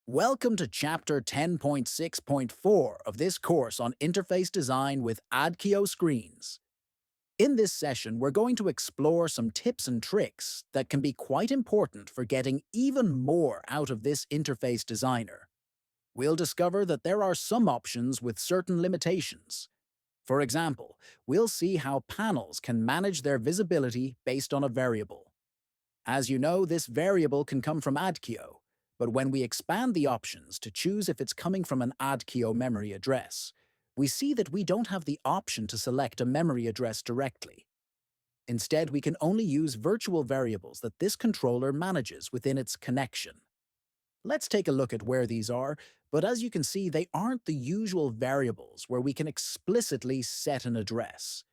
Welcome to Chapter 10.6.4 of this course on interface design with Adquio screens. In this session, we're going to explore some tips and tricks that can be quite important for getting even more out of this interface designer. We'll discover that there are some options with certain limitations. For example, we'll see how panels can manage their visibility based on a variable. As you know, this variable can come from Adquio, but when we expand the options to choose if it's coming from an Adquio memory address, we see that we don't have the option to select a memory address directly. Instead, we can only use virtual variables that this controller manages within its connection. Let's take a look at where these are, but as you can see, they aren't the usual variables where we can explicitly set an address.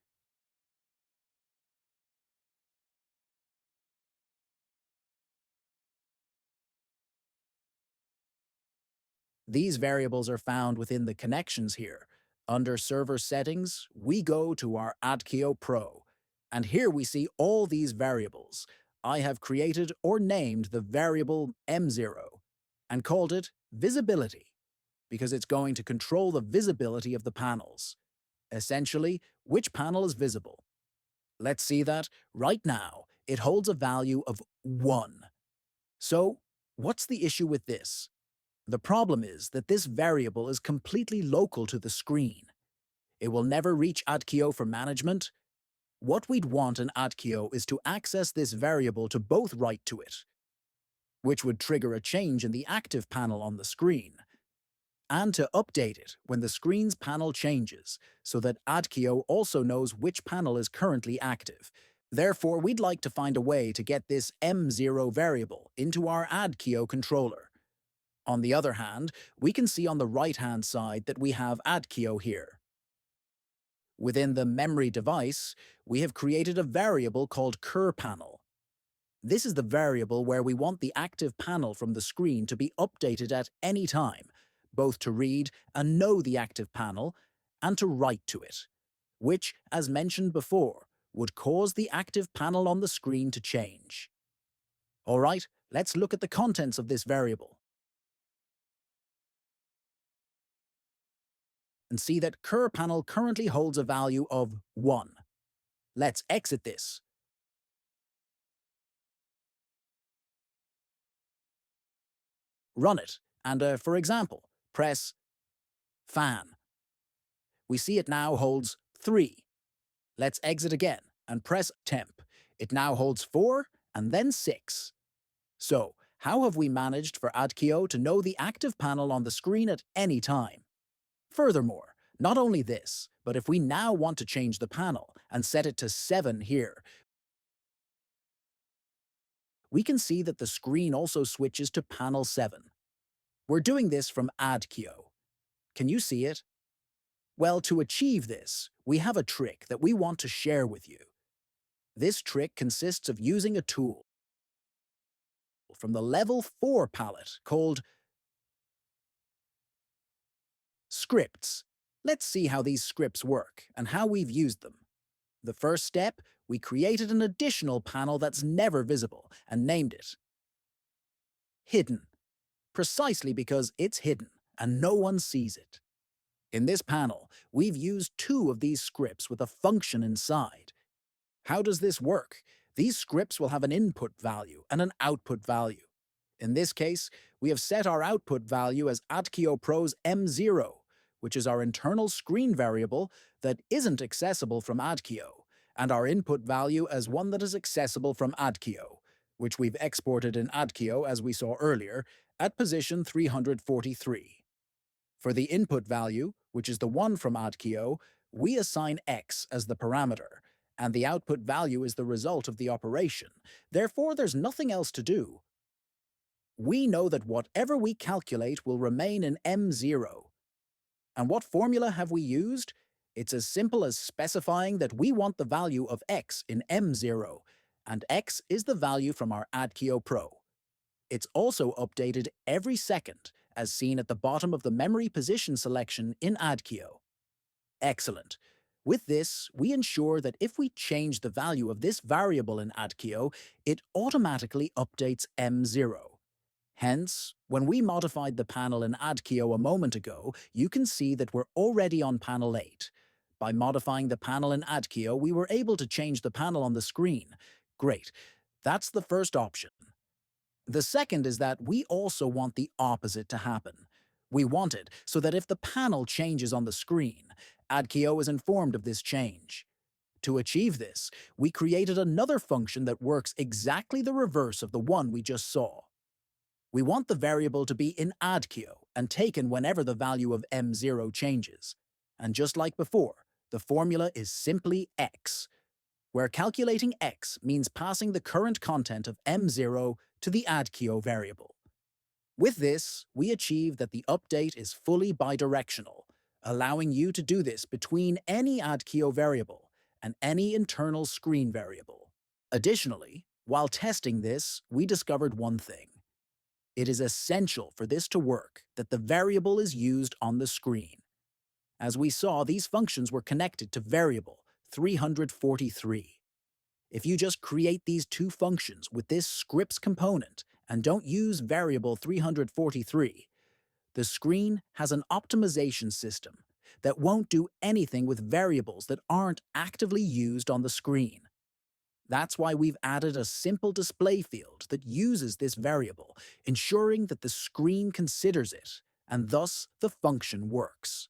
These variables are found within the connections here. Under Server Settings, we go to our Adquio Pro, and here we see all these variables. I have created or named the variable M0 and called it Visibility because it's going to control the visibility of the panels. Essentially, which panel is visible. Let's see that. Right now, it holds a value of 1. So, what's the issue with this? The problem is that this variable is completely local to the screen. It will never reach Adquio for management. What we'd want in Adquio is to access this variable to both write to it, which would trigger a change in the active panel on the screen, and to update it when the screen's panel changes, so that Adquio also knows which panel is currently active. Therefore, we'd like to find a way to get this M0 variable into our Adquio controller. On the other hand, we can see on the right-hand side that we have Adquio here. Within the memory device, we have created a variable called curPanel. This is the variable where we want the active panel from the screen to be updated at any time, both to read and know the active panel and to write to it, which, as mentioned before, would cause the active panel on the screen to change. All right, let's look at the contents of this variable and see that curPanel currently holds a value of 1. Let's exit this. Run it, and for example, press fan. We see it now holds 3. Let's exit again and press temp. It now holds 4 and then 6. So, how have we managed for Adquio to know the active panel on the screen at any time? Furthermore, not only this, but if we now want to change the panel and set it to 7 here, we can see that the screen also switches to panel 7. We're doing this from Adquio. Can you see it? Well, to achieve this, we have a trick that we want to share with you. This trick consists of using a tool from the Level 4 palette called Scripts. Let's see how these scripts work and how we've used them. The first step, we created an additional panel that's never visible and named it Hidden, precisely because it's hidden and no one sees it. In this panel, we've used 2 of these scripts with a function inside. How does this work? These scripts will have an input value and an output value. In this case, we have set our output value as Adquio Pro's M0, which is our internal screen variable that isn't accessible from Adquio, and our input value as one that is accessible from Adquio, which we've exported in Adquio, as we saw earlier, at position 343. For the input value, which is the one from Adquio, we assign x as the parameter, and the output value is the result of the operation. Therefore, there's nothing else to do. We know that whatever we calculate will remain in M0. And what formula have we used? It's as simple as specifying that we want the value of x in M0, and x is the value from our Adquio Pro. It's also updated every second, as seen at the bottom of the memory position selection in Adquio. Excellent. With this, we ensure that if we change the value of this variable in Adquio, it automatically updates M0. Hence, when we modified the panel in Adquio a moment ago, you can see that we're already on panel 8. By modifying the panel in Adquio, we were able to change the panel on the screen. Great. That's the first option. The second is that we also want the opposite to happen. We want it so that if the panel changes on the screen, Adquio is informed of this change. To achieve this, we created another function that works exactly the reverse of the one we just saw. We want the variable to be in Adquio and taken whenever the value of m0 changes. And just like before, the formula is simply x, where calculating x means passing the current content of m0 to the Adquio variable. With this, we achieve that the update is fully bidirectional, allowing you to do this between any Adquio variable and any internal screen variable. Additionally, while testing this, we discovered one thing. It is essential for this to work that the variable is used on the screen. As we saw, these functions were connected to variable 343. If you just create these two functions with this scripts component and don't use variable 343, the screen has an optimization system that won't do anything with variables that aren't actively used on the screen. That's why we've added a simple display field that uses this variable, ensuring that the screen considers it, and thus the function works.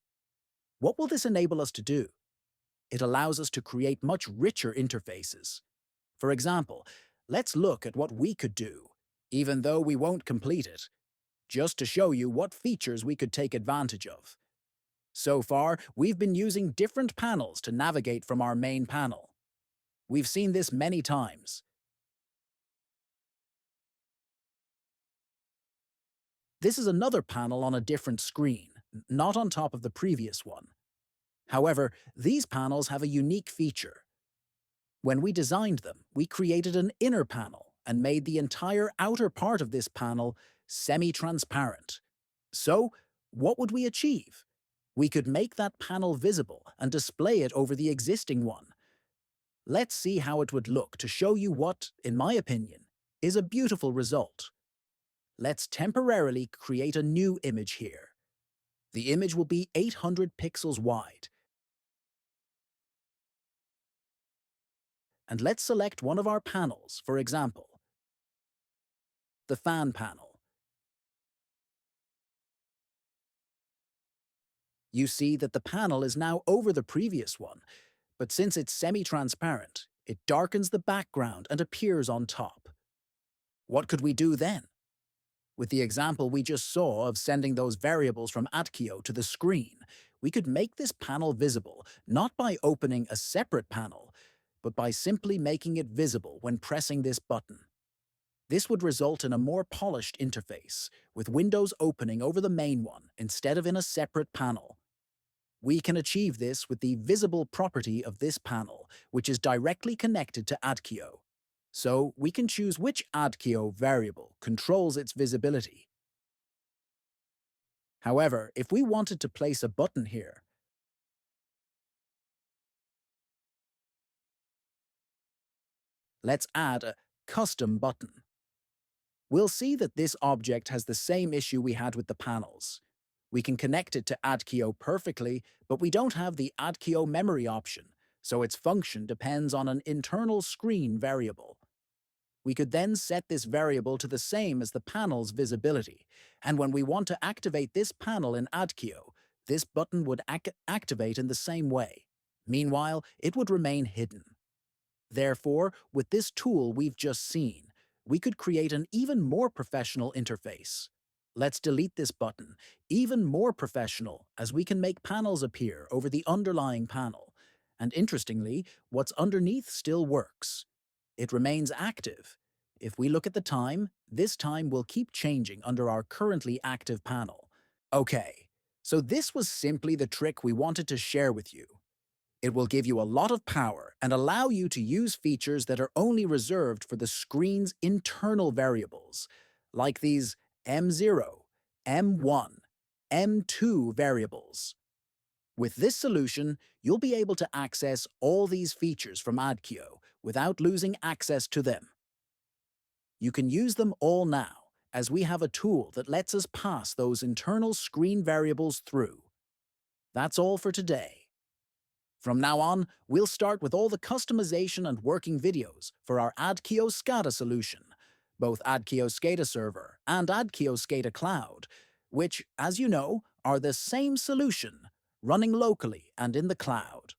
What will this enable us to do? It allows us to create much richer interfaces. For example, let's look at what we could do, even though we won't complete it, just to show you what features we could take advantage of. So far, we've been using different panels to navigate from our main panel. We've seen this many times. This is another panel on a different screen, not on top of the previous one. However, these panels have a unique feature. When we designed them, we created an inner panel and made the entire outer part of this panel semi-transparent. So, what would we achieve? We could make that panel visible and display it over the existing one. Let's see how it would look to show you what, in my opinion, is a beautiful result. Let's temporarily create a new image here. The image will be 800 pixels wide. And let's select one of our panels, for example, the fan panel. You see that the panel is now over the previous one, but since it's semi-transparent, it darkens the background and appears on top. What could we do then? With the example we just saw of sending those variables from Adquio to the screen, we could make this panel visible not by opening a separate panel, but by simply making it visible when pressing this button. This would result in a more polished interface, with windows opening over the main one instead of in a separate panel. We can achieve this with the visible property of this panel, which is directly connected to Adquio. So we can choose which Adquio variable controls its visibility. However, if we wanted to place a button here, let's add a custom button. We'll see that this object has the same issue we had with the panels. We can connect it to Adquio perfectly, but we don't have the Adquio memory option, so its function depends on an internal screen variable. We could then set this variable to the same as the panel's visibility, and when we want to activate this panel in Adquio, this button would activate in the same way. Meanwhile, it would remain hidden. Therefore, with this tool we've just seen, we could create an even more professional interface. Let's delete this button, even more professional, as we can make panels appear over the underlying panel. And interestingly, what's underneath still works. It remains active. If we look at the time, this time will keep changing under our currently active panel. Okay, so this was simply the trick we wanted to share with you. It will give you a lot of power and allow you to use features that are only reserved for the screen's internal variables, like these M0, M1, M2 variables. With this solution, you'll be able to access all these features from Adquio without losing access to them. You can use them all now as we have a tool that lets us pass those internal screen variables through. That's all for today. From now on, we'll start with all the customization and working videos for our Adquio SCADA solution, both Adquio SCADA Server and Adquio SCADA Cloud, which, as you know, are the same solution, running locally and in the cloud.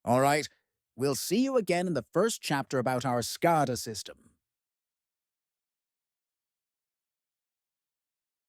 All right, we'll see you again in the first chapter about our SCADA system.